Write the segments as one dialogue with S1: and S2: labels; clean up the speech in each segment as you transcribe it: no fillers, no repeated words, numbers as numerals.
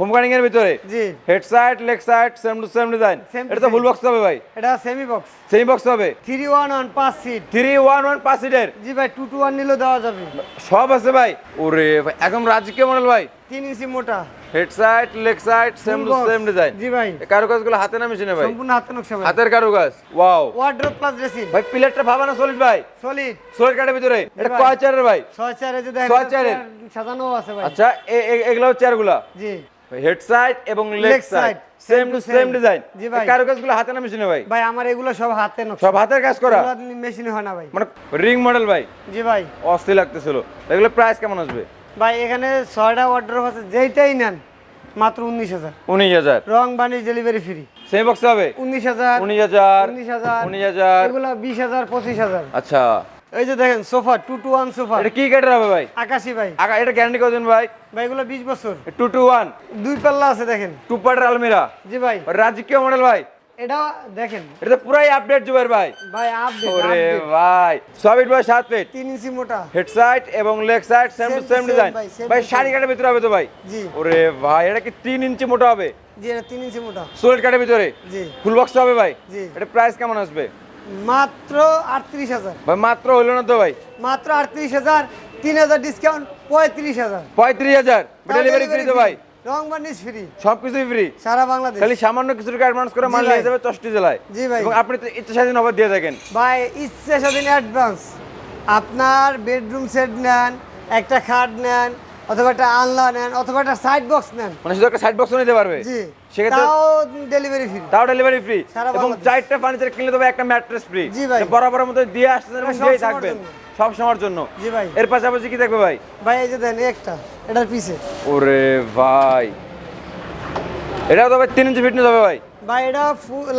S1: Home guarding এর ভিতরে
S2: জি
S1: head side leg side same to same design. এটা তো ফুল বক্স হবে ভাই?
S2: এটা সেমি বক্স।
S1: সেমি বক্স হবে
S2: 311 5 সিট।
S1: 311 5 সিটের।
S2: জি ভাই 221 নিলেও দেওয়া যাবে।
S1: সব আছে ভাই। ওরে ভাই একদম রাজকীয় মডেল ভাই।
S2: 3 ইঞ্চি মোটা।
S1: Head side leg side same to same design.
S2: জি ভাই
S1: এই কারুকাজগুলো হাতে না মেশিনে ভাই?
S2: সম্পূর্ণ হাতের নকশা ভাই।
S1: হাতের কারুকাজ। ওয়াও।
S2: Wardrobe plus dressing.
S1: ভাই পিলারটা ভাবা না সলিড ভাই?
S2: সলিড।
S1: সলিড কাটের ভিতরে। এটা
S2: ভাই।
S1: কয় চেয়ারের ভাই?
S2: 6 চেয়ারে যে দেখেন
S1: 6 চেয়ারের।
S2: সাজানো আছে ভাই।
S1: আচ্ছা এগুলো চেয়ারগুলো?
S2: জি
S1: হেড সাইড এবং leg
S2: Leg
S1: side
S2: side,
S1: same to same design.
S2: জি ভাই।
S1: কারুকাজগুলো হাতে না মেশিনে ভাই?
S2: ভাই আমার এগুলো সব হাতে নকশা।
S1: সব হাতের কাজ করা?
S2: মেশিনে হয় না ভাই।
S1: মানে রিং মডেল ভাই?
S2: জি ভাই।
S1: অস্থির লাগতেছিল। এগুলো প্রাইস কেমন আসবে?
S2: ভাই এখানে 6টা ওয়ার্ড্রপ আছে, যেইটাই নেন মাত্র 19,000।
S1: 19,000।
S2: রং varnish delivery free.
S1: Semi box হবে?
S2: 19,000
S1: 19,000
S2: 19,000
S1: 19,000।
S2: এগুলা 20,000 25,000।
S1: আচ্ছা
S2: এই যে দেখেন সোফা 221 সোফা।
S1: এটা কি কাঠের হবে ভাই?
S2: আকাশি ভাই।
S1: এটা গ্যারান্টি কতদিন ভাই?
S2: ভাই এগুলো 20 বছর।
S1: 221
S2: দুই পাল্লা আছে দেখেন।
S1: টু পার্টের আলমিরা।
S2: জি ভাই
S1: রাজকীয় মডেল ভাই।
S2: এটা দেখেন
S1: এটা তো পুরাই আপডেট জুবের ভাই।
S2: ভাই আপডেট
S1: ওরে ভাই 6 ফিট বাই 7 ফিট।
S2: 3 ইঞ্চি মোটা।
S1: হেড সাইড এবং leg side same two
S2: Same to
S1: same
S2: same
S1: design.
S2: ভাই, same
S1: ভাই
S2: to
S1: শাড়ি কাঠের ভিতরে হবে তো ভাই?
S2: জি
S1: ওরে ভাই এটা কি 3 ইঞ্চি মোটা হবে?
S2: জি এটা 3 ইঞ্চি মোটা।
S1: সলিড কাঠের ভিতরে?
S2: জি
S1: ফুল বক্স হবে ভাই?
S2: জি
S1: এটা প্রাইস কেমন আসবে?
S2: মাত্র 38,000।
S1: ভাই মাত্র হইলো না তো ভাই?
S2: মাত্র 38,000। 3,000 ডিসকাউন্ট 35,000।
S1: 35,000। ডেলিভারি ফ্রি তো ভাই?
S2: রং বানিশ ফ্রি
S1: সবকিছুই ফ্রি।
S2: সারা বাংলাদেশ।
S1: খালি সামান্য কিছু টাকা অ্যাডভান্স করে মাল
S2: জি
S1: নিয়ে
S2: ভাই।
S1: যাবে 64 জেলায়।
S2: জি ভাই।
S1: এবং আপনি তো ইচ্ছা স্বাধীন অফার দিয়ে থাকেন।
S2: ভাই ইচ্ছে স্বাধীন অ্যাডভান্স। আপনার বেডরুম সেট নেন, একটা খাট নেন, অথবা একটা আনলা নেন, অথবা একটা সাইড বক্স নেন,
S1: মানে শুধু একটা সাইড বক্স নিতে পারবে?
S2: জি
S1: সেক্ষেত্রে
S2: তাও ডেলিভারি ফ্রি।
S1: তাও ডেলিভারি ফ্রি।
S2: সারা
S1: এবং
S2: বাংলাদেশ।
S1: 4টা ফার্নিচার কিনলে তবে একটা ম্যাট্রেস ফ্রি।
S2: জি ভাই।
S1: বরাবরের মতো দিয়ে আসছেন এবং
S2: এটা সব
S1: দিয়েই
S2: সময়ের
S1: থাকবেন
S2: জন্য।
S1: সব সময়ের জন্য।
S2: জি ভাই।
S1: এর পাশাপাশি কি দেখবে ভাই?
S2: ভাই এই যে দেন একটা এটার পিছে।
S1: ওরে ভাই এটা তো ভাই 3 ইঞ্চি ফিটনেস হবে ভাই?
S2: ভাই এটা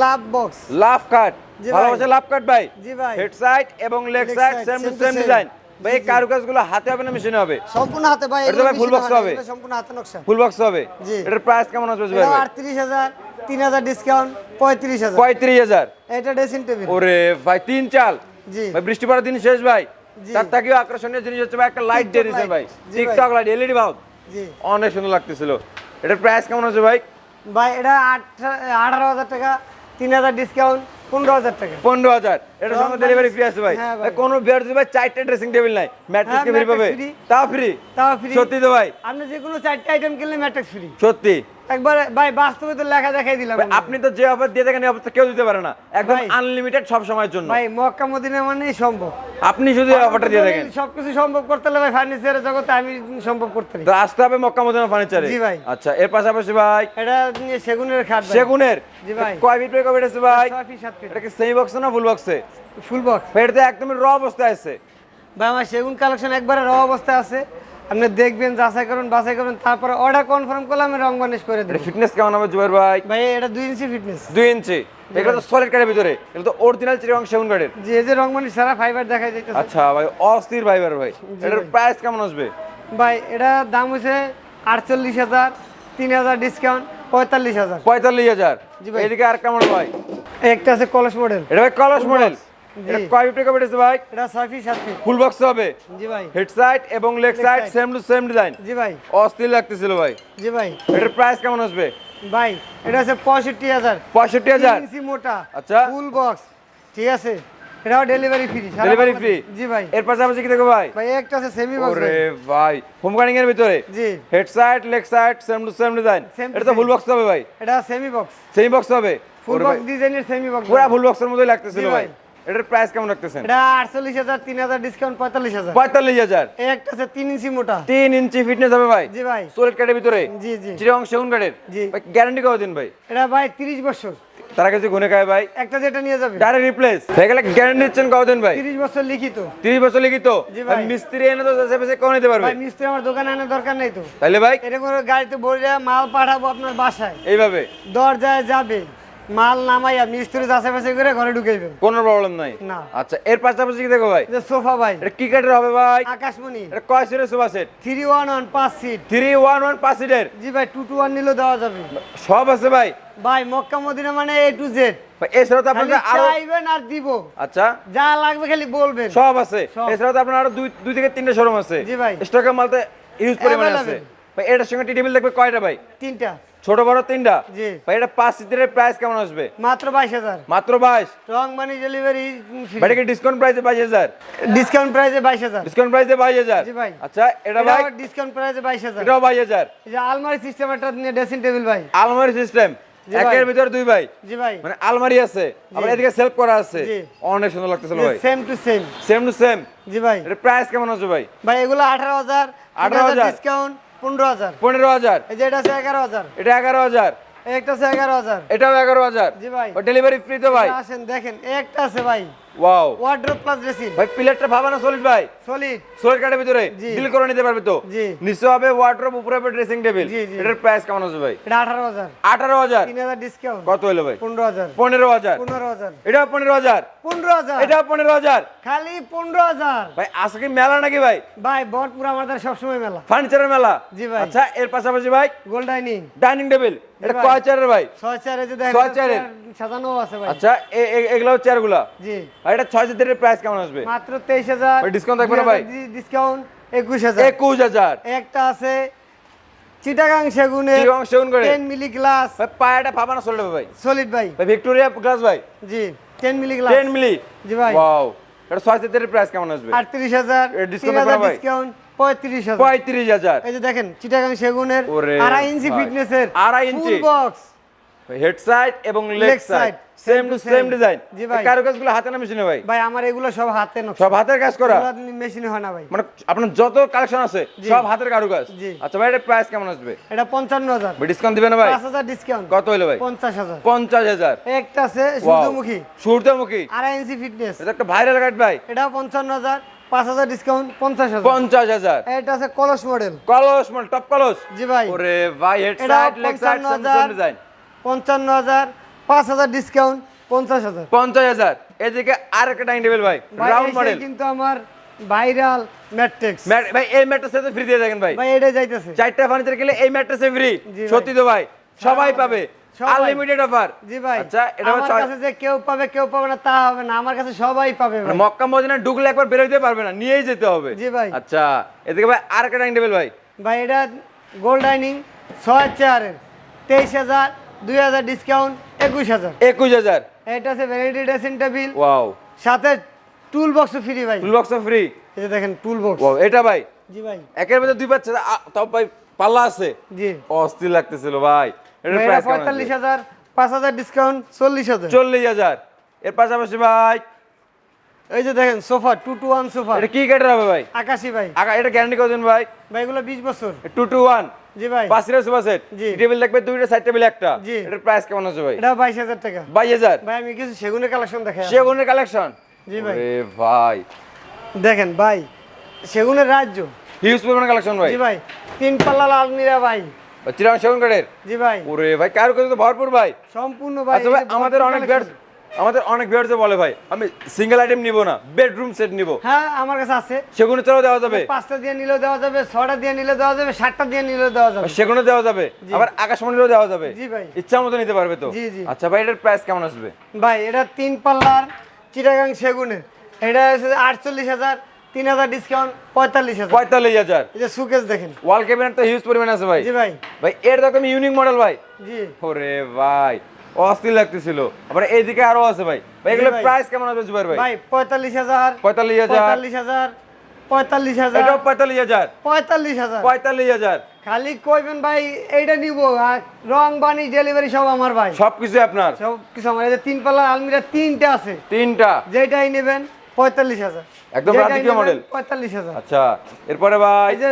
S2: লাভ বক্স।
S1: লাভ কাট।
S2: জি ভাই।
S1: ভালোবাসা লাভ কাট ভাই?
S2: জি ভাই।
S1: হেড সাইড এবং leg
S2: Leg
S1: side
S2: side,
S1: same two
S2: same to
S1: same
S2: same।
S1: Design. ভাই
S2: জি,
S1: এই
S2: জি।
S1: কারুকাজগুলো হাতে হবে না মেশিনে হবে?
S2: সম্পূর্ণ হাতে ভাই।
S1: এটা তো ভাই
S2: এগুলো
S1: full box
S2: মেশিনে হয় না,
S1: হবে?
S2: এগুলো সম্পূর্ণ হাতে নকশা।
S1: ফুল বক্স হবে?
S2: জি।
S1: এটার প্রাইস কেমন আসবে
S2: এটা
S1: ভাই?
S2: 38,000। 3,000 ডিসকাউন্ট 35,000।
S1: 35,000।
S2: এটা ড্রেসিং টেবিল।
S1: ওরে ভাই 3 চাল।
S2: জি
S1: ভাই বৃষ্টি পড়ার দিন শেষ ভাই।
S2: জি।
S1: তার থেকেও আকর্ষণীয় জিনিস হচ্ছে ভাই একটা লাইট দিয়ে দিয়েছে
S2: light।
S1: ভাই।
S2: জি ভাই।
S1: TikTok light LED bulb.
S2: জি
S1: অনেক সুন্দর লাগতেছিল। এটার প্রাইস কেমন আছে ভাই?
S2: ভাই এটা 18,000 টাকা। 3,000 ডিসকাউন্ট 15,000 টাকা।
S1: 15,000। এটার
S2: রং
S1: সঙ্গে ডেলিভারি ফ্রি আছে ভাই।
S2: হ্যাঁ ভাই।
S1: ভাই কোনো বিয়ার যদি ভাই 4টা ড্রেসিং টেবিল নাই ম্যাট্রেস
S2: হ্যাঁ,
S1: কি ফ্রি পাবে?
S2: mattress free।
S1: তাও ফ্রি?
S2: তাও ফ্রি।
S1: সত্যি তো ভাই?
S2: আপনি যে কোনো 4টা আইটেম কিনলে ম্যাট্রিক্স ফ্রি।
S1: সত্যি
S2: একবার ভাই বাস্তবে তো লেখা দেখাই দিলাম।
S1: ভাই, আপনি তো যে অফার দিয়ে থাকেন এই অফার তো কেউ দিতে পারে না। একদম
S2: ভাই।
S1: আনলিমিটেড সব সময়ের জন্য।
S2: ভাই মক্কা মদিনা মানেই সম্ভব।
S1: আপনি শুধু এই অফারটা দিয়ে থাকেন।
S2: সবকিছু সম্ভব করতে হলে ভাই ফার্নিচারের জগতে আমি সম্ভব করতে পারি।
S1: তো আসতে হবে মক্কা মদিনা ফার্নিচারে।
S2: জি ভাই।
S1: আচ্ছা এর পাশাপাশি ভাই
S2: এটা নিয়ে সেগুনের খাট ভাই।
S1: সেগুনের?
S2: জি ভাই।
S1: কয় ফিট বাই কয় ফিট আছে ভাই?
S2: 6 ফিট 7 ফিট।
S1: এটা কি সেমি বক্স না ফুল বক্সে?
S2: Full box.
S1: ভাই এটা তো একদমই র অবস্থায় আছে।
S2: ভাই আমার সেগুন কালেকশন একবারে র অবস্থায় আছে। আপনি দেখবেন, যাচাই করুন, বাছাই করুন, তারপরে অর্ডার কনফার্ম করলে আমি রং বানিশ করে দেব।
S1: এটা ফিটনেস কেমন হবে জুবাইর ভাই?
S2: ভাই এটা 2 ইঞ্চি ফিটনেস।
S1: 2 ইঞ্চি। এগুলো তো সলিড কাঠের ভিতরে। এগুলো তো অরিজিনাল চিরং সেগুন কাঠের।
S2: যে এই যে রং বানিশ সারা ফাইবার দেখাই যাইতেছে।
S1: আচ্ছা ভাই অস্থির ভাইবার ভাই। এটার
S2: ভাই।
S1: প্রাইস কেমন আসবে?
S2: ভাই এটা দাম হচ্ছে 48,000। 3,000 ডিসকাউন্ট 45,000।
S1: 45,000।
S2: জি ভাই।
S1: এদিকে আর কেমন ভাই?
S2: একটা আছে কলস মডেল।
S1: এটা ভাই কলস মডেল।
S2: জি।
S1: এটা কয় ফিট কয় ফিট আছে ভাই?
S2: এটা 6 ফিট 7 ফিট।
S1: ফুল বক্স হবে?
S2: জি ভাই।
S1: হেড সাইড এবং leg
S2: Leg
S1: side
S2: side।
S1: Same to same design.
S2: জি ভাই।
S1: অস্থির লাগতেছিল ভাই।
S2: জি ভাই।
S1: এটার প্রাইস কেমন আসবে?
S2: ভাই এটা আছে 65,000।
S1: 65,000।
S2: 3 ইঞ্চি মোটা।
S1: আচ্ছা।
S2: Full box. ঠিক আছে। এটাও ডেলিভারি ফ্রি।
S1: Delivery free?
S2: জি ভাই।
S1: এর পাশাপাশি কি দেখো ভাই?
S2: ভাই একটা আছে সেমি বক্স।
S1: ওরে ভাই হোম গার্ডিং এর ভিতরে?
S2: জি
S1: head side leg side same to same design.
S2: Same to
S1: এটা তো
S2: same।
S1: ফুল বক্স হবে ভাই?
S2: এটা সেমি বক্স।
S1: সেমি বক্স হবে?
S2: ফুল
S1: ওরে
S2: বক্স
S1: ভাই,
S2: ডিজাইনের সেমি বক্স।
S1: পুরা ফুল বক্সের মতোই লাগতেছিল
S2: জি
S1: ভাই।
S2: ভাই।
S1: এটার প্রাইস কেমন রাখতেছেন?
S2: এটা 48,000। 3,000 ডিসকাউন্ট 45,000।
S1: 45,000।
S2: এই একটা আছে 3 ইঞ্চি মোটা।
S1: 3 ইঞ্চি ফিটনেস হবে ভাই?
S2: জি ভাই।
S1: সলিড কাঠের ভিতরে?
S2: জি জি
S1: চিরং সেগুন কাঠের?
S2: জি।
S1: ভাই গ্যারান্টি কতদিন ভাই?
S2: এটা ভাই 30 বছর।
S1: তারা কাছে গুনে খায় ভাই?
S2: একটা যেটা নিয়ে যাবে
S1: ডাইরেক্ট রিপ্লেস। এগুলা গ্যারান্টি দিচ্ছেন কতদিন ভাই?
S2: 30 বছর লিখিত।
S1: 30 বছর লিখিত?
S2: জি ভাই।
S1: ভাই মিস্ত্রি এনে তো যাচ্ছে পেছে কোন নিতে পারবে?
S2: ভাই মিস্ত্রি আমার দোকানে আনার দরকার নেই তো।
S1: তাইলে ভাই
S2: এরকম করে গাড়িতে ভরে মাল পাঠাবো আপনার বাসায়।
S1: এইভাবে
S2: দরজায় যাবে, মাল নামাইয়া মিস্ত্রি যাচাই বাছাই করে ঘরে ঢুকাইবেন।
S1: কোনো প্রবলেম নাই?
S2: না।
S1: আচ্ছা এর পাশাপাশি কি দেখো ভাই?
S2: এই যে সোফা ভাই
S1: এটা কি কাঠের হবে ভাই?
S2: আকাশমণি
S1: এটা কয় সিটের সোফা সেট?
S2: 311 5 সিট।
S1: 311 5 সিটের?
S2: জি ভাই 221 নিলেও দেওয়া যাবে।
S1: সব আছে ভাই?
S2: ভাই মক্কা মদিনা মানে A to Z।
S1: ভাই এছাড়াও তো
S2: খালি
S1: আপনাদের আরো
S2: চাইবেন আর দিব।
S1: আচ্ছা
S2: যা লাগবে খালি বলবেন।
S1: সব আছে?
S2: সব।
S1: এছাড়াও তো আপনার আরো দুই থেকে তিনটা শোরুম আছে?
S2: জি ভাই।
S1: স্টকের মাল তো ইউজ পরিমাণে আছে।
S2: Available।
S1: ভাই এটার সঙ্গে টি টেবিল দেখবে কয়টা ভাই?
S2: তিনটা।
S1: ছোট বড় তিনটা।
S2: জি।
S1: ভাই এটা 5 সিটারের প্রাইস কেমন আসবে?
S2: মাত্র 22,000।
S1: মাত্র 22।
S2: রং মানি ডেলিভারি
S1: ভাই এটা কি ডিসকাউন্ট প্রাইসে 22,000?
S2: ডিসকাউন্ট প্রাইসে 22,000।
S1: ডিসকাউন্ট প্রাইসে 22,000।
S2: জি ভাই।
S1: আচ্ছা এটা ভাই
S2: ডিসকাউন্ট প্রাইসে 22,000।
S1: এটাও 22,000।
S2: এই যে আলমারি সিস্টেম একটা নিয়ে ড্রেসিং টেবিল ভাই।
S1: আলমারি সিস্টেম
S2: জি ভাই।
S1: একের ভিতর দুই ভাই।
S2: জি ভাই।
S1: মানে আলমারি আছে আবার এদিকে সেলফ করা আছে।
S2: জি।
S1: অনেক সুন্দর লাগতেছিল ভাই।
S2: Same to same.
S1: Same to same.
S2: জি ভাই।
S1: এর প্রাইস কেমন আছে ভাই?
S2: ভাই এগুলো 18,000।
S1: 18,000
S2: ডিসকাউন্ট 15,000।
S1: 15,000।
S2: এই যে এটা আছে 11,000।
S1: এটা 11,000।
S2: একটা আছে 11,000।
S1: এটাও 11,000।
S2: জি ভাই।
S1: ও ডেলিভারি ফ্রি তো ভাই?
S2: আসেন দেখেন একটা আছে ভাই।
S1: ওয়াও।
S2: Wardrobe plus dressing.
S1: ভাই প্লেটটা ভাবা না সলিড ভাই?
S2: সলিড।
S1: সলিড কাটের ভিতরে
S2: জি।
S1: ডিল করে নিতে পারবে তো?
S2: জি।
S1: নিচে হবে ওয়ার্ডরোব, উপরে হবে ড্রেসিং টেবিল।
S2: জি, জি।
S1: এটার প্রাইস কেমন আছে ভাই?
S2: এটা 18,000।
S1: 18,000।
S2: 3,000 ডিসকাউন্ট।
S1: কত হলো ভাই?
S2: 15,000।
S1: 15,000।
S2: 15,000।
S1: এটাও 15,000।
S2: 15,000।
S1: এটাও 15,000।
S2: খালি 15,000।
S1: ভাই আজকে মেলা নাকি ভাই?
S2: ভাই বটপুর আমাদের সবসময় মেলা।
S1: ফার্নিচারের মেলা।
S2: জি ভাই।
S1: আচ্ছা এর পাশাপাশি ভাই
S2: গোল্ড ডাইনিং।
S1: ডাইনিং টেবিল এটা
S2: ভাই।
S1: কয় চেয়ারের ভাই?
S2: 6 চেয়ারে যে দেখেন
S1: 6 চেয়ারের।
S2: সাজানো আছে ভাই।
S1: আচ্ছা এগুলো চেয়ারগুলো।
S2: জি।
S1: আর এটা 6 সিটারের প্রাইস কেমন আসবে?
S2: মাত্র 23,000।
S1: ভাই, ডিসকাউন্ট থাকবে না ভাই?
S2: ডিসকাউন্ট 21,000।
S1: 21,000।
S2: একটা আছে চিটাগাং সেগুনের
S1: চিটাগাং সেগুন করে।
S2: 10 মিলি গ্লাস।
S1: ভাই পায়াটা ভাবা না চলবে ভাই?
S2: সলিড ভাই।
S1: ভাই ভিক্টোরিয়া গ্লাস ভাই
S2: জি 10 মিলি গ্লাস।
S1: 10 মিলি।
S2: জি ভাই।
S1: ওয়াও। এটা 6 সিটারের প্রাইস কেমন আসবে?
S2: 38,000।
S1: ডিসকাউন্ট
S2: 3,000
S1: থাকবে না ভাই?
S2: ডিসকাউন্ট 35,000।
S1: 35,000।
S2: এই যে দেখেন চিটাগাং সেগুনের
S1: ওরে
S2: 2.5 ইঞ্চি
S1: ভাই।
S2: ফিটনেসের
S1: 2.5 inch.
S2: Full box.
S1: Head side এবং leg
S2: Leg
S1: side
S2: side,
S1: same
S2: same
S1: to
S2: to
S1: same
S2: same।
S1: Design.
S2: জি ভাই।
S1: কারুকাজগুলো হাতে না মেশিনে ভাই?
S2: ভাই আমার এগুলো সব হাতে নকশা।
S1: সব হাতের কাজ করা?
S2: মেশিনে হয় না ভাই।
S1: মানে আপনার যত কালেকশন আছে
S2: জি।
S1: সব হাতের কারুকাজ।
S2: জি।
S1: আচ্ছা ভাই এর প্রাইস কেমন আসবে?
S2: এটা 55,000।
S1: ভাই ডিসকাউন্ট দিবেন না ভাই?
S2: 5,000 ডিসকাউন্ট।
S1: কত হলো ভাই?
S2: 50,000।
S1: 50,000।
S2: একটা আছে সূর্যমুখী
S1: সূর্যমুখী।
S2: 2.5 ইঞ্চি ফিটনেস।
S1: এটা একটা ভাইরাল কাট ভাই।
S2: এটাও 55,000। 5,000 ডিসকাউন্ট 50,000।
S1: 50,000।
S2: এটা আছে কলস মডেল।
S1: কলস মানে টপ কলস।
S2: জি ভাই।
S1: ওরে ভাই হেড
S2: এটা
S1: side leg side same
S2: 55,000।
S1: Design.
S2: 55,000। 5,000 discount 50,000।
S1: 50,000। এদিকে আরেকটা ডাইনিং টেবিল ভাই
S2: ভাই
S1: রাউন্ড
S2: এসে
S1: মডেল।
S2: কিন্তু আমার ভাইরাল ম্যাট্রিক্স।
S1: ভাই এই ম্যাট্রেস সাথে ফ্রি দিয়ে দেখেন ভাই।
S2: ভাই এটা যাইতেছে।
S1: 4টা ফার্নিচার কিনলে এই ম্যাট্রেসে ফ্রি।
S2: জি ভাই।
S1: সত্যি তো ভাই সবাই পাবে।
S2: সবাই।
S1: Unlimited offer.
S2: জি ভাই।
S1: আচ্ছা এটা
S2: আমার কাছে যে কেউ পাবে না তা হবে না, আমার কাছে সবাই পাবে ভাই।
S1: মক্কা মদিনা ঢুকলে একবার বের হইতে পারবে না, নিয়েই যেতে হবে।
S2: জি ভাই।
S1: আচ্ছা এদিকে ভাই আরেকটা ডাইনিং টেবিল ভাই।
S2: ভাই এটা গোল্ড ডাইনিং 6 চেয়ারের 23,000। 2,000 ডিসকাউন্ট 21,000।
S1: 21,000।
S2: এটা আছে ভ্যানিটি ড্রেসিং টেবিল,
S1: ওয়াও।
S2: সাথে টুল বক্স ফ্রি ভাই।
S1: Tool box free.
S2: এই যে দেখেন টুল বক্স।
S1: ওয়াও এটা ভাই
S2: জি ভাই।
S1: একের ভিতর দুই পাচ্ছে তাও ভাই পাল্লা আছে।
S2: জি
S1: অস্থির লাগতেছিল ভাই। এটার
S2: ভাই,
S1: প্রাইস
S2: এটা 45,000। 5,000 ডিসকাউন্ট 40,000।
S1: 40,000। এর পাশাপাশি ভাই
S2: এই যে দেখেন সোফা 2 to 1 সোফা
S1: এটা কি কাটার হবে ভাই?
S2: আকাশি ভাই।
S1: এটা গ্যারান্টি কতদিন ভাই?
S2: ভাই এগুলো 20 বছর।
S1: 2 to 1।
S2: জি ভাই।
S1: 5 সিটার সোফা সেট।
S2: জি।
S1: টেবিল লাগবে দুইটা, সাইড টেবিল একটা।
S2: জি।
S1: এটার প্রাইস কেমন আছে ভাই?
S2: এটা 22,000 টাকা।
S1: 22,000।
S2: ভাই আমি কিছু সেগুনের কালেকশন দেখাই।
S1: সেগুনের কালেকশন।
S2: জি ভাই।
S1: আরে ভাই
S2: দেখেন ভাই সেগুনের রাজ্য।
S1: হিউজ পরিমাণ কালেকশন ভাই।
S2: জি ভাই 3 পাল্লা আলমিরা ভাই।
S1: চিরাং সেগুন কাঠের।
S2: জি ভাই
S1: ওরে ভাই কারুকাজ তো ভরপুর ভাই।
S2: সম্পূর্ণ ভাই।
S1: আচ্ছা ভাই আমাদের অনেক ভিউয়ার্স বলে ভাই আমি সিঙ্গেল আইটেম নিব না, বেডরুম সেট নিব।
S2: হ্যাঁ আমার কাছে আছে।
S1: সেগুনে চলো দেওয়া যাবে।
S2: 5টা দিয়ে নিলেও দেওয়া যাবে, 6টা দিয়ে নিলেও দেওয়া যাবে, 7টা দিয়ে নিলেও দেওয়া যাবে।
S1: সেগুনে দেওয়া যাবে, আবার আকাশমণিরও দেওয়া যাবে।
S2: জি ভাই।
S1: ইচ্ছা মতো নিতে পারবে তো?
S2: জি, জি।
S1: আচ্ছা ভাই এটার প্রাইস কেমন আসবে?
S2: ভাই এটা 3 পাল্লার চিটাগাং সেগুনের। এটা হচ্ছে 48,000। 3,000 ডিসকাউন্ট 45,000।
S1: 45,000।
S2: এই যে সুকেস দেখেন।
S1: ওয়াল ক্যাবিনেট তো হিউজ পরিমাণ আছে ভাই।
S2: জি ভাই।
S1: ভাই এর দেখো ইউনিক মডেল ভাই।
S2: জি
S1: ওরে ভাই অস্থির লাগতেছিল। আবার এইদিকে আরো আছে ভাই। ভাই এগুলো
S2: ভাই।
S1: প্রাইস কেমন আসবে জুবাইর ভাই?
S2: ভাই 45,000।
S1: 45,000।
S2: 45,000।
S1: এটাও 45,000।
S2: 45,000।
S1: 45,000।
S2: খালি কইবেন ভাই এইটা নিব, আর রং বানি ডেলিভারি সব আমার ভাই।
S1: সবকিছু আপনার।
S2: সব কিছু আমার। এই যে 3 পাল্লার আলমিরা 3টা আছে।
S1: তিনটা।
S2: যেটাই নেবেন 45,000।
S1: একদম
S2: যেটাই
S1: রাজকীয়
S2: নেবেন
S1: মডেল।
S2: 45,000।
S1: আচ্ছা এরপরে ভাই
S2: এই যে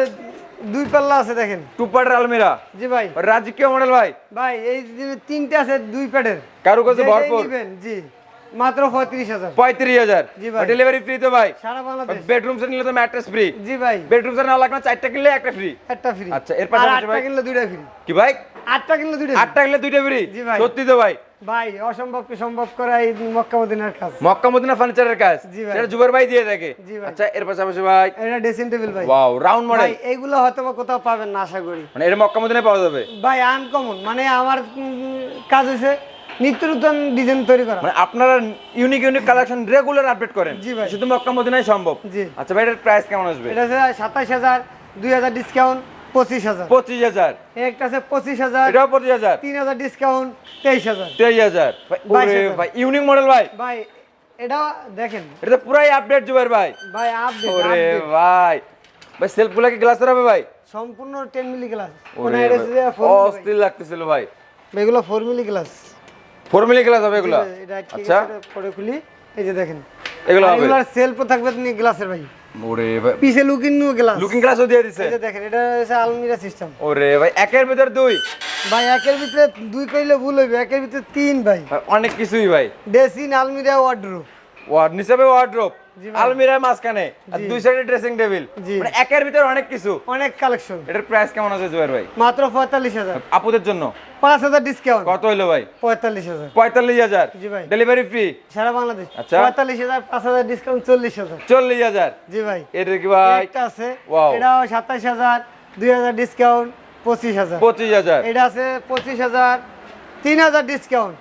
S2: 2 পাল্লা আছে দেখেন।
S1: টু পার্টের আলমিরা।
S2: জি ভাই।
S1: রাজকীয় মডেল ভাই।
S2: ভাই এই যে 3টা আছে 2 প্যাডের।
S1: কারুকাজে
S2: যেটাই
S1: ভরপুর।
S2: নেবেন, জি মাত্র 35,000।
S1: 35,000।
S2: জি ভাই।
S1: ডেলিভারি ফ্রি তো ভাই?
S2: সারা বাংলাদেশ।
S1: বেডরুম সেট নিলে তো ম্যাট্রেস ফ্রি।
S2: জি ভাই।
S1: বেডরুম সেট না লাগবে 4টা কিনলে একটা ফ্রি।
S2: একটা ফ্রি।
S1: আচ্ছা, এর পাশাপাশি
S2: আর 8টা
S1: ভাই?
S2: কিনলে 2টা ফ্রি।
S1: কি ভাই?
S2: 8টা কিনলে 2টা ফ্রি।
S1: 8টা কিনলে 2টা ফ্রি?
S2: জি ভাই।
S1: সত্যি তো ভাই?
S2: ভাই অসম্ভবকে সম্ভব করা এই মক্কা মদিনার কাজ।
S1: মক্কা মদিনা ফার্নিচারের কাজ।
S2: জি ভাই।
S1: সেটা জুবাইর ভাই দিয়ে থাকে।
S2: জি ভাই।
S1: আচ্ছা এর পাশাপাশি ভাই
S2: এটা ড্রেসিং টেবিল ভাই।
S1: Wow round model.
S2: ভাই এইগুলো হয়তো বা কোথাও পাবেন না আশা করি।
S1: মানে এটা মক্কা মদিনায় পাওয়া যাবে?
S2: ভাই আনকমন, মানে আমার কাজ হয়েছে নিত্য নতুন ডিজাইন তৈরি করা।
S1: মানে আপনারা ইউনিক কালেকশন রেগুলার আপডেট করেন?
S2: জি ভাই।
S1: শুধু মক্কা মদিনায় সম্ভব।
S2: জি।
S1: আচ্ছা ভাই এটার প্রাইস কেমন আসবে?
S2: এটা হচ্ছে 27,000। 2,000 ডিসকাউন্ট 25,000।
S1: 25,000।
S2: একটা আছে 25,000,
S1: এটাও 25,000।
S2: 3,000 ডিসকাউন্ট 23,000।
S1: 23,000 ভাই। ওরে
S2: 22,000
S1: ভাই ইউনিক মডেল ভাই।
S2: ভাই এটা দেখেন
S1: এটা তো পুরাই আপডেট জুবাইর ভাই।
S2: ভাই আপডেট
S1: ওরে ভাই ভাই সেলফগুলো কি গ্লাসের হবে ভাই?
S2: সম্পূর্ণ 10 মিলি গ্লাস।
S1: ওরে অস্থির লাগতেছিল ভাই।
S2: এগুলো 4 মিলি গ্লাস।
S1: 4 মিলি গ্লাস হবে এগুলো?
S2: এটা ঠিক
S1: আচ্ছা
S2: আছে, পরে খুলি। এই যে দেখেন
S1: এগুলো হবে।
S2: এগুলোর সেলফও থাকবে নি গ্লাসের ভাই।
S1: ওরে ভাই
S2: পিছে লুকিং নিউ গ্লাস।
S1: লুকিং গ্লাসও দিয়ে দিছে।
S2: এই যে দেখেন এটা হচ্ছে আলমিরা সিস্টেম।
S1: ওরে ভাই একের ভিতর দুই।
S2: ভাই একের ভিতরে দুই কইলে ভুল হইবে, একের ভিতরে তিন ভাই।
S1: ভাই, অনেক কিছুই ভাই।
S2: ড্রেসিং, আলমিরা, ওয়ার্ডরোব।
S1: ওয়ার্ড নিচে ওয়ার্ডরোব,
S2: জি ভাই।
S1: আলমিরা মাঝখানে আর
S2: জি।
S1: দুই সাইডে ড্রেসিং টেবিল।
S2: জি।
S1: মানে একের ভিতর অনেক কিছু।
S2: অনেক কালেকশন।
S1: এটার প্রাইস কেমন আছে জুবাইর ভাই?
S2: মাত্র 45,000।
S1: আপুদের জন্য
S2: 5,000 ডিসকাউন্ট।
S1: কত হইলো ভাই?
S2: 45,000।
S1: 45,000।
S2: জি ভাই।
S1: ডেলিভারি ফ্রি
S2: সারা বাংলাদেশ।
S1: আচ্ছা।
S2: 45,000, 5,000 ডিসকাউন্ট 40,000।
S1: 40,000।
S2: জি ভাই।
S1: এটা কি ভাই?
S2: একটা আছে
S1: Wow.
S2: এটাও 27,000, 2,000 ডিসকাউন্ট 25,000।
S1: 25,000।
S2: এটা আছে 25,000, 3,000 ডিসকাউন্ট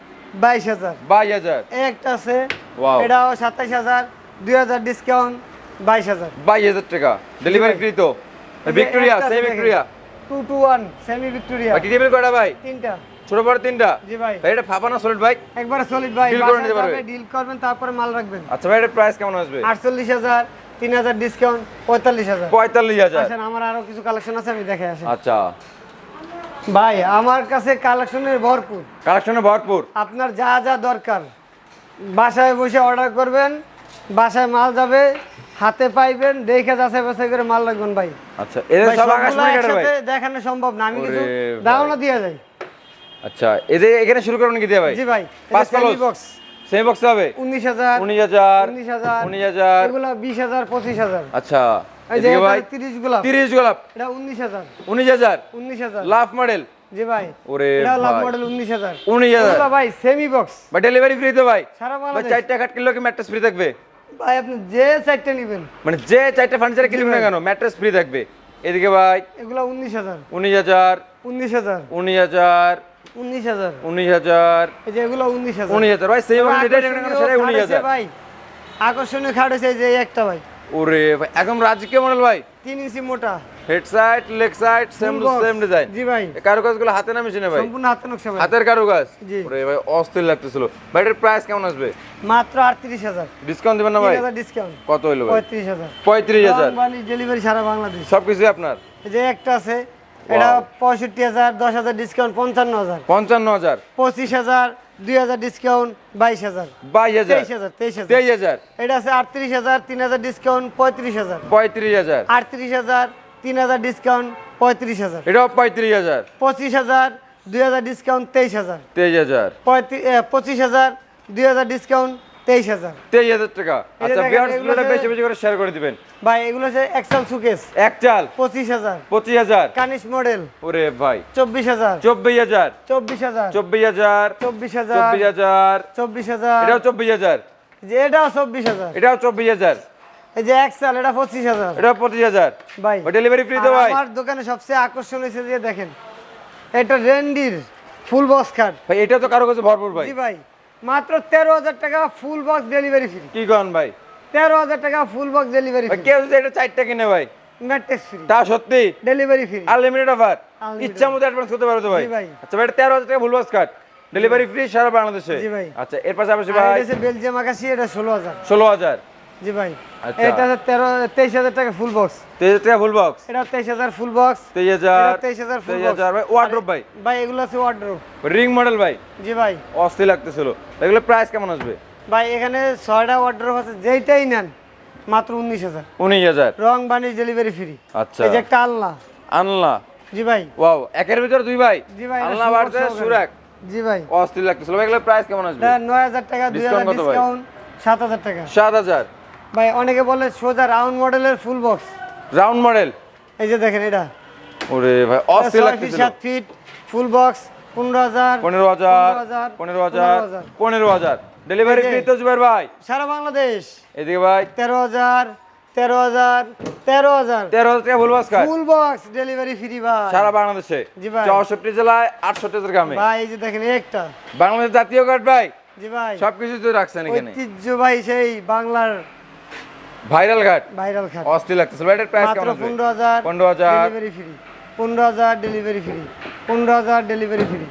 S2: 22,000।
S1: 22,000।
S2: একটা আছে
S1: Wow.
S2: এটাও 27,000, 2,000 ডিসকাউন্ট 22,000।
S1: 22,000 টাকা ডেলিভারি
S2: ভাই।
S1: ফ্রি তো। ভিক্টোরিয়া
S2: একটা আছে
S1: সেই
S2: দেখেন।
S1: Victoria
S2: 2 to 1 semi Victoria.
S1: ভাই টেবিল কয়টা ভাই?
S2: তিনটা।
S1: ছোট বড় তিনটা।
S2: জি ভাই।
S1: ভাই এটা ফাপানা সলিড ভাই।
S2: একবারে সলিড ভাই।
S1: Deal করে নিতে পারবে?
S2: ডিল করবেন তারপরে মাল রাখবেন।
S1: আচ্ছা ভাই এটার প্রাইস কেমন আসবে?
S2: 48,000, 3,000 ডিসকাউন্ট 45,000।
S1: 45,000।
S2: আসেন আমার আরো কিছু কালেকশন আছে আমি দেখে আসেন।
S1: আচ্ছা
S2: ভাই আমার কাছে কালেকশনের ভরপুর।
S1: কালেকশনে ভরপুর।
S2: আপনার যা যা দরকার বাসায় বসে অর্ডার করবেন, বাসায় মাল যাবে, হাতে পাইবেন, দেখে যাচাই বাছাই করে মাল রাখবেন ভাই।
S1: আচ্ছা এদের
S2: ভাই,
S1: সব
S2: সবগুলা
S1: আকাশমণি কাটা ভাই।
S2: একসাথে দেখানো সম্ভব না, আমি কিছু
S1: ওরে ভাই।
S2: ধারণা দিয়ে যাই।
S1: আচ্ছা এদের এখানে শুরু করুন কি দিয়ে ভাই?
S2: জি ভাই।
S1: পাঁচ
S2: সেমি
S1: কলস
S2: বক্স
S1: সেমি বক্স হবে
S2: 19,000,
S1: 19,000
S2: 19,000,
S1: 19,000।
S2: এগুলা 20,000, 25,000।
S1: আচ্ছা
S2: এই যে
S1: এদিকে ভাই
S2: 30 গোলাপ,
S1: 30 গোলাপ
S2: এটা 19,000,
S1: 19,000।
S2: 19,000।
S1: লাভ মডেল
S2: জি ভাই।
S1: ওরে
S2: এটা লাভ
S1: ভাই।
S2: মডেল 19,000।
S1: 19,000।
S2: এগুলা ভাই সেমি বক্স
S1: ভাই ডেলিভারি ফ্রি তো ভাই?
S2: সারা
S1: ভাই
S2: বাংলাদেশ।
S1: 4টা খাট কিনলেও কি ম্যাট্রেস ফ্রি থাকবে?
S2: ভাই আপনি যে চারটে নেবেন
S1: মানে যে 4টা ফার্নিচার কিনবেন না কেন ম্যাট্রেস ফ্রি থাকবে। এদিকে ভাই
S2: এগুলা 19,000,
S1: 19,000
S2: 19,000,
S1: 19,000
S2: 19,000।
S1: 19,000
S2: এই যে এগুলো 19,000।
S1: 19,000 ভাই সেম
S2: তবে
S1: যেটা নেবেন
S2: আকর্ষণীয়
S1: সেটাই
S2: খাট আছে
S1: 19,000।
S2: ভাই, আকর্ষণীয় খাট আছে এই যে এই একটা ভাই,
S1: ওরে ভাই একদম রাজকীয় মডেল ভাই।
S2: 3 ইঞ্চি মোটা।
S1: Head side leg side same
S2: Full
S1: to
S2: box।
S1: Same design.
S2: জি ভাই।
S1: কারুকাজগুলো হাতে না মেশিনে ভাই?
S2: সম্পূর্ণ হাতে নকশা ভাই।
S1: হাতের কারুকাজ।
S2: জি।
S1: ওরে ভাই অস্থির লাগতেছিল। ভাই এটার প্রাইস কেমন আসবে?
S2: মাত্র 38,000।
S1: ডিসকাউন্ট দিবেন না ভাই?
S2: 3,000 ডিসকাউন্ট
S1: কত হইলো ভাই?
S2: 35,000।
S1: 35,000।
S2: বাংলাদেশ ডেলিভারি সারা বাংলাদেশ।
S1: সবকিছু আপনার?
S2: এই যে একটা আছে এটা 65,000, 10,000 ডিসকাউন্ট 55,000,
S1: 55,000
S2: 25,000, 2,000 ডিসকাউন্ট 22,000,
S1: 22,000
S2: 23,000, 23,000।
S1: 23,000
S2: এটা আছে 38,000, 3,000 ডিসকাউন্ট 35,000,
S1: 35,000
S2: 38,000, 3,000 ডিসকাউন্ট 35,000,
S1: এটাও 35,000
S2: 25,000, 2,000 ডিসকাউন্ট 23,000,
S1: 23,000
S2: 25,000, 2,000 ডিসকাউন্ট 23,000।
S1: 23,000 টাকা।
S2: এই যে
S1: আচ্ছা
S2: দেখেন,
S1: ভিউয়ার্স
S2: এগুলো
S1: ভিডিওটা
S2: হচ্ছে-
S1: বেশি বেশি করে শেয়ার করে দিবেন।
S2: ভাই এগুলো হচ্ছে এক্সেল সুকেস
S1: এক চাল
S2: 25,000,
S1: 25,000।
S2: কানিশ মডেল
S1: ওরে ভাই
S2: 24,000,
S1: 24,000
S2: 24,000,
S1: 24,000
S2: 24,000,
S1: 24,000
S2: 24,000,
S1: এটাও 24,000
S2: যে এটাও 24,000।
S1: এটাও 24,000
S2: এই যে এক্সেল এটা 25,000।
S1: এটাও 25,000
S2: ভাই
S1: ডেলিভারি ফ্রি তো
S2: আর
S1: ভাই?
S2: আমার দোকানে সবচেয়ে আকর্ষণ হয়েছে যে দেখেন এটা রেন্ডির ফুল বক্স কার্ড।
S1: ভাই এটা তো কারো কাছে ভরপুর ভাই।
S2: জি ভাই মাত্র 13,000 টাকা ফুল বক্স ডেলিভারি ফ্রি।
S1: কি করেন ভাই?
S2: 13,000 টাকা ফুল বক্স ডেলিভারি
S1: ভাই
S2: ফ্রি,
S1: কেউ যদি এটা 4টা কিনে ভাই
S2: ম্যাট্রেস ফ্রি,
S1: তা সত্যি
S2: delivery free.
S1: Unlimited offer
S2: Unlimited
S1: ইচ্ছা মতো অ্যাডভান্স করতে পারো তো ভাই?
S2: জি ভাই।
S1: আচ্ছা ভাই এটা 13,000 টাকা full box cut delivery free সারা বাংলাদেশে।
S2: জি ভাই।
S1: আচ্ছা এর পাশাপাশি ভাই
S2: এটা বেলজিয়াম আকাশি এটা 16,000।
S1: 16,000
S2: জি ভাই।
S1: আচ্ছা।
S2: এটা হচ্ছে 23,000 টাকা ফুল বক্স।
S1: 23,000 টাকা ফুল বক্স
S2: এটা 23,000 ফুল বক্স।
S1: 23,000
S2: 23,000 full box.
S1: 23,000 ভাই ওয়ার্ড্রপ ভাই
S2: ভাই এগুলো আছে ওয়ার্ডরোব।
S1: রিং মডেল ভাই
S2: জি ভাই।
S1: অস্থির লাগতেছিল। এগুলো প্রাইস কেমন আসবে?
S2: ভাই এখানে 6টা ওয়ার্ডরোব আছে, যেইটাই নেন মাত্র 19,000।
S1: 19,000
S2: রং বানিশ ডেলিভারি ফ্রি।
S1: আচ্ছা
S2: এই যে একটা আলনা।
S1: আনলা
S2: জি ভাই।
S1: ওয়াও একের ভিতর দুই ভাই
S2: জি ভাই, এটা
S1: আনলা
S2: সুপার
S1: বাড়তে
S2: সহকারে।
S1: সুরাক
S2: জি ভাই।
S1: অস্থির লাগতেছিল। ভাই এগুলো প্রাইস কেমন আসবে?
S2: এটা 9,000 টাকা, 2,000
S1: Discount কত ভাই?
S2: ডিসকাউন্ট 7,000 টাকা।
S1: 7,000
S2: ভাই অনেকে বলে সোজা রাউন্ড মডেলের ফুল বক্স।
S1: Round model.
S2: এই যে দেখেন এটা
S1: ওরে ভাই অস্থির
S2: 6 ফিট
S1: লাগতেছিল।
S2: 7 ফিট ফুল বক্স 15,000,
S1: 15,000 15,000 15,000 ডেলিভারি
S2: এই যে-
S1: ফ্রি তো জুবাইর ভাই?
S2: সারা বাংলাদেশ।
S1: এদিকে ভাই
S2: 13,000, 13,000, 13,000
S1: 13,000 টাকা ফুল বক্স কাট
S2: ফুল বক্স ডেলিভারি ফ্রি ভাই।
S1: সারা বাংলাদেশে
S2: জি ভাই।
S1: 64 জেলায় 68 গ্রামে।
S2: ভাই এই যে দেখেন এই একটা।
S1: বাংলাদেশ জাতীয় কার্ড ভাই
S2: জি ভাই।
S1: সবকিছু তো রাখছেন এখানে।
S2: ঐতিহ্য ভাই সেই বাংলার
S1: ভাইরাল কার্ড
S2: ভাইরাল খাট।
S1: অস্থির লাগতেছিল। ভাই এটার প্রাইস
S2: মাত্র
S1: কেমন আসবে?
S2: 15,000
S1: 15,000
S2: delivery free. 15,000 delivery free, 15,000 delivery free,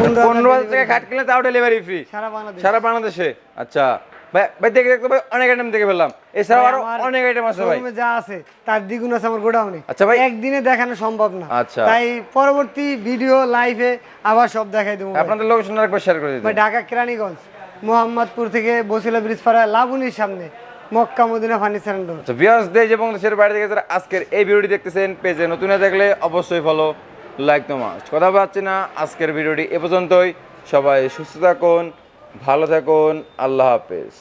S1: 15,000 টাকা খাট কিনলে তাও ডেলিভারি ফ্রি
S2: সারা বাংলাদেশ।
S1: সারা বাংলাদেশে। আচ্ছা ভাই, ভাই দেখে দেখতে ভাই অনেক আইটেম দেখে ফেললাম, এছাড়াও আরো
S2: আমার
S1: অনেক আইটেম আছে ভাই।
S2: শোরুমে যা আছে তার দ্বিগুণ আছে আমার গোডাউনে।
S1: আচ্ছা ভাই।
S2: একদিনে দেখানো সম্ভব না,
S1: আচ্ছা।
S2: তাই পরবর্তী ভিডিও লাইভে আবার সব দেখাই দেবো ভাই।
S1: আপনাদের লোকেশন আরেকবার শেয়ার করে
S2: ভাই
S1: দিন।
S2: ঢাকা কেরানীগঞ্জ, মোহাম্মদপুর থেকে বসিলা ব্রিজ পাড়া লাবণীর সামনে Makka Madina furniture and door.
S1: আচ্ছা ভিউয়ার্স, দেশ এবং দেশের বাইরে থেকে যারা আজকের এই ভিডিওটি দেখতেছেন, পেজে নতুন হয়ে থাকলে অবশ্যই ফলো, লাইক তো মাস্ট। কথা পাচ্ছি না, আজকের ভিডিওটি এ পর্যন্তই। সবাই সুস্থ থাকুন, ভালো থাকুন, আল্লাহ হাফেজ।